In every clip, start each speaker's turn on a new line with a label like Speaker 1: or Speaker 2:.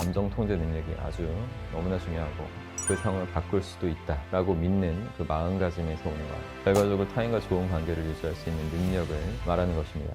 Speaker 1: 감정 통제 능력이 아주 너무나 중요하고 그 상황을 바꿀 수도 있다라고 믿는 그 마음가짐에서 오는 거예요. 결과적으로 타인과 좋은 관계를 유지할 수 있는 능력을 말하는 것입니다.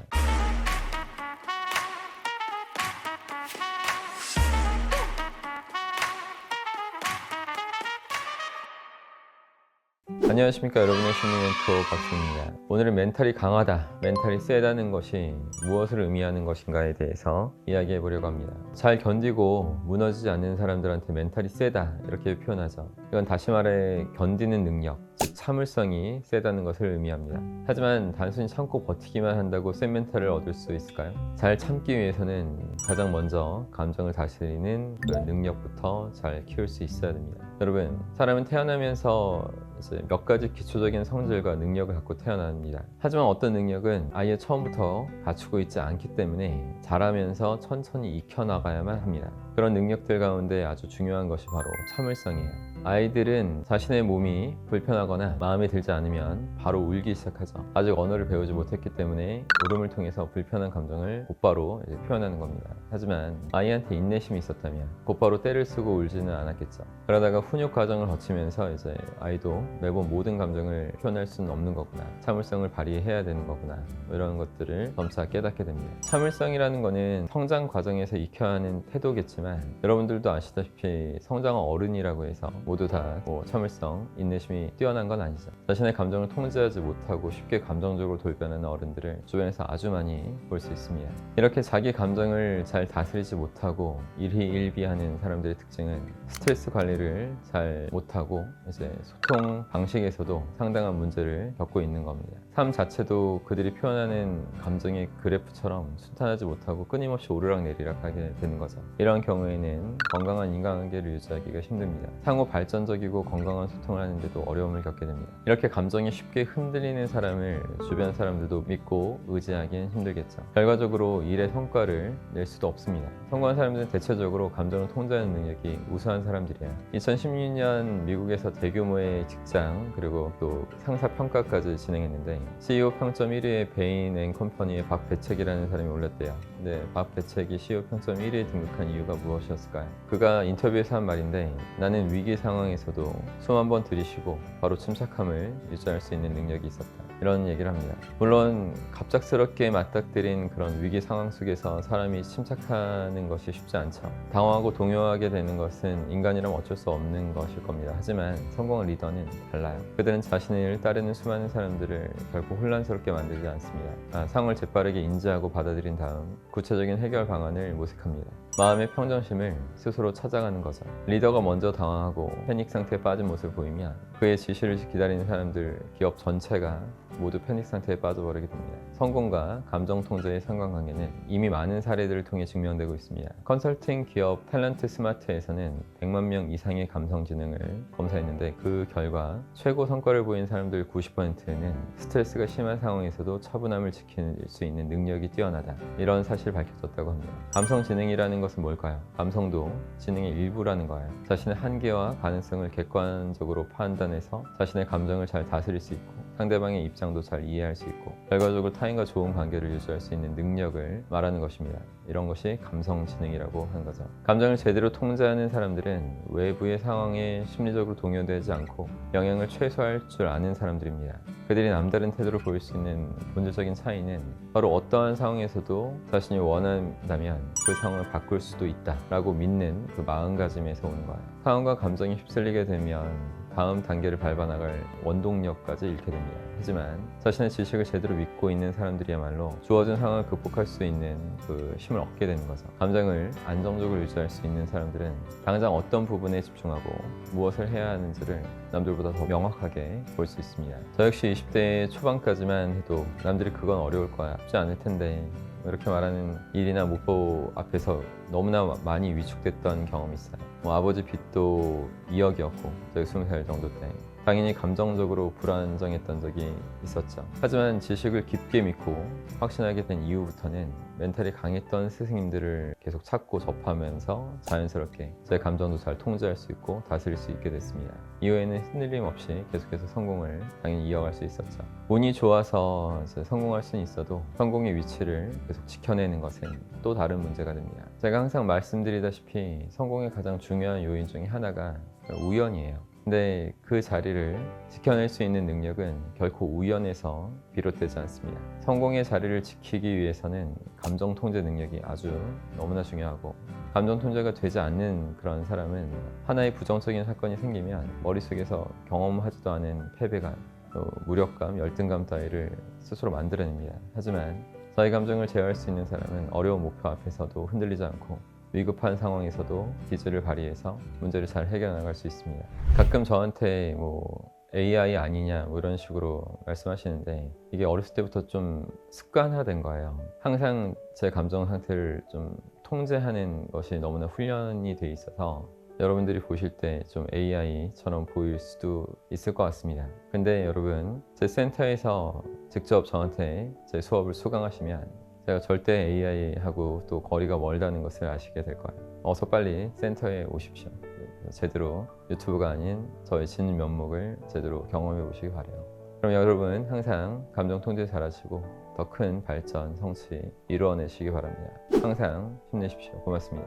Speaker 1: 안녕하십니까, 여러분의 심리 멘토 박수입니다. 오늘은 멘탈이 강하다, 멘탈이 세다는 것이 무엇을 의미하는 것인가에 대해서 이야기해 보려고 합니다. 잘 견디고 무너지지 않는 사람들한테 멘탈이 세다 이렇게 표현하죠. 이건 다시 말해 견디는 능력, 즉 참을성이 세다는 것을 의미합니다. 하지만 단순히 참고 버티기만 한다고 센 멘탈을 얻을 수 있을까요? 잘 참기 위해서는 가장 먼저 감정을 다스리는 그런 능력부터 잘 키울 수 있어야 됩니다. 여러분, 사람은 태어나면서 이제 몇 가지 기초적인 성질과 능력을 갖고 태어납니다. 하지만 어떤 능력은 아예 처음부터 갖추고 있지 않기 때문에 자라면서 천천히 익혀나가야만 합니다. 그런 능력들 가운데 아주 중요한 것이 바로 참을성이에요. 아이들은 자신의 몸이 불편하거나 마음에 들지 않으면 바로 울기 시작하죠. 아직 언어를 배우지 못했기 때문에 울음을 통해서 불편한 감정을 곧바로 표현하는 겁니다. 하지만 아이한테 인내심이 있었다면 곧바로 때를 쓰고 울지는 않았겠죠. 그러다가 훈육 과정을 거치면서 이제 아이도 매번 모든 감정을 표현할 수는 없는 거구나, 참을성을 발휘해야 되는 거구나, 이런 것들을 점차 깨닫게 됩니다. 참을성이라는 거는 성장 과정에서 익혀야 하는 태도겠지만 여러분들도 아시다시피 성장한 어른이라고 해서 모두 다 참을성, 인내심이 뛰어난 건 아니죠. 자신의 감정을 통제하지 못하고 쉽게 감정적으로 돌변하는 어른들을 주변에서 아주 많이 볼 수 있습니다. 이렇게 자기 감정을 잘 다스리지 못하고 일희일비하는 사람들의 특징은 스트레스 관리를 잘 못하고 이제 소통 방식에서도 상당한 문제를 겪고 있는 겁니다. 삶 자체도 그들이 표현하는 감정의 그래프처럼 순탄하지 못하고 끊임없이 오르락내리락 하게 되는 거죠. 이런 경우에는 건강한 인간관계를 유지하기가 힘듭니다. 상호 발전적이고 건강한 소통을 하는데도 어려움을 겪게 됩니다. 이렇게 감정이 쉽게 흔들리는 사람을 주변 사람들도 믿고 의지하기는 힘들겠죠. 결과적으로 일의 성과를 낼 수도 없습니다. 성공한 사람들은 대체적으로 감정을 통제하는 능력이 우수한 사람들이에요. 2016년 미국에서 대규모의 직장 그리고 또 상사 평가까지 진행했는데 CEO 평점 1위의 베인 앤 컴퍼니의 박배책이라는 사람이 올랐대요. 근데 박배책이 CEO 평점 1위에 등극한 이유가 무엇이었을까요? 그가 인터뷰에서 한 말인데, 나는 위기 상황에서도 숨 한 번 들이쉬고 바로 침착함을 유지할 수 있는 능력이 있었다, 이런 얘기를 합니다. 물론 갑작스럽게 맞닥뜨린 그런 위기 상황 속에서 사람이 침착하는 것이 쉽지 않죠. 당황하고 동요하게 되는 것은 인간이라면 어쩔 수 없는 것일 겁니다. 하지만 성공한 리더는 달라요. 그들은 자신을 따르는 수많은 사람들을 결코 혼란스럽게 만들지 않습니다. 상황을 재빠르게 인지하고 받아들인 다음 구체적인 해결 방안을 모색합니다. 마음의 평정심을 스스로 찾아가는 거죠. 리더가 먼저 당황하고 패닉 상태에 빠진 모습을 보이면 그의 지시를 기다리는 사람들, 기업 전체가 모두 패닉 상태에 빠져버리게 됩니다. 성공과 감정 통제의 상관관계는 이미 많은 사례들을 통해 증명되고 있습니다. 컨설팅 기업 탤런트 스마트에서는 100만 명 이상의 감성 지능을 검사했는데 그 결과 최고 성과를 보인 사람들 90%는 스트레스가 심한 상황에서도 차분함을 지킬 수 있는 능력이 뛰어나다, 이런 사실이 밝혀졌다고 합니다. 감성 지능이라는 것은 뭘까요? 감성도 지능의 일부라는 거예요. 자신의 한계와 가능성을 객관적으로 판단해서 자신의 감정을 잘 다스릴 수 있고 상대방의 입장도 잘 이해할 수 있고 결과적으로 타인과 좋은 관계를 유지할 수 있는 능력을 말하는 것입니다. 이런 것이 감성지능이라고 하는 거죠. 감정을 제대로 통제하는 사람들은 외부의 상황에 심리적으로 동요되지 않고 영향을 최소화할 줄 아는 사람들입니다. 그들이 남다른 태도를 보일 수 있는 본질적인 차이는 바로 어떠한 상황에서도 자신이 원한다면 그 상황을 바꿀 수도 있다라고 믿는 그 마음가짐에서 오는 거예요. 상황과 감정이 휩쓸리게 되면 다음 단계를 밟아나갈 원동력까지 잃게 됩니다. 하지만 자신의 지식을 제대로 믿고 있는 사람들이야말로 주어진 상황을 극복할 수 있는 그 힘을 얻게 되는 거죠. 감정을 안정적으로 유지할 수 있는 사람들은 당장 어떤 부분에 집중하고 무엇을 해야 하는지를 남들보다 더 명확하게 볼 수 있습니다. 저 역시 20대 초반까지만 해도 남들이 그건 어려울 거야, 쉽지 않을 텐데 이렇게 말하는 일이나 목표 앞에서 너무나 많이 위축됐던 경험이 있어요. 아버지 빚도 2억이었고 저희 20살 정도 때 당연히 감정적으로 불안정했던 적이 있었죠. 하지만 지식을 깊게 믿고 확신하게 된 이후부터는 멘탈이 강했던 스승님들을 계속 찾고 접하면서 자연스럽게 제 감정도 잘 통제할 수 있고 다스릴 수 있게 됐습니다. 이후에는 흔들림 없이 계속해서 성공을 당연히 이어갈 수 있었죠. 운이 좋아서 성공할 수는 있어도 성공의 위치를 계속 지켜내는 것은 또 다른 문제가 됩니다. 제가 항상 말씀드리다시피 성공의 가장 중요한 요인 중에 하나가 우연이에요. 근데 그 자리를 지켜낼 수 있는 능력은 결코 우연에서 비롯되지 않습니다. 성공의 자리를 지키기 위해서는 감정 통제 능력이 아주 너무나 중요하고, 감정 통제가 되지 않는 그런 사람은 하나의 부정적인 사건이 생기면 머릿속에서 경험하지도 않은 패배감, 또 무력감, 열등감 따위를 스스로 만들어냅니다. 하지만 자기 감정을 제어할 수 있는 사람은 어려운 목표 앞에서도 흔들리지 않고 위급한 상황에서도 기질을 발휘해서 문제를 잘 해결나갈 수 있습니다. 가끔 저한테 AI 아니냐 이런 식으로 말씀하시는데, 이게 어렸을 때부터 좀 습관화된 거예요. 항상 제 감정 상태를 좀 통제하는 것이 너무나 훈련이 돼 있어서 여러분들이 보실 때 좀 AI처럼 보일 수도 있을 것 같습니다. 근데 여러분, 제 센터에서 직접 저한테 제 수업을 수강하시면 제가 절대 AI하고 또 거리가 멀다는 것을 아시게 될 거예요. 어서 빨리 센터에 오십시오. 제대로 유튜브가 아닌 저의 진 면목을 제대로 경험해 보시기 바라요. 그럼 여러분 항상 감정 통제 잘하시고 더 큰 발전, 성취 이루어내시기 바랍니다. 항상 힘내십시오. 고맙습니다.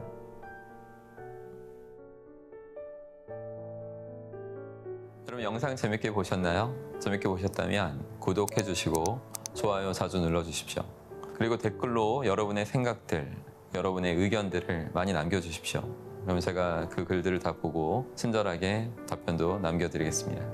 Speaker 1: 여러분, 영상 재밌게 보셨나요? 재밌게 보셨다면 구독해 주시고 좋아요 자주 눌러 주십시오. 그리고 댓글로 여러분의 생각들, 여러분의 의견들을 많이 남겨주십시오. 그러면 제가 그 글들을 다 보고 친절하게 답변도 남겨드리겠습니다.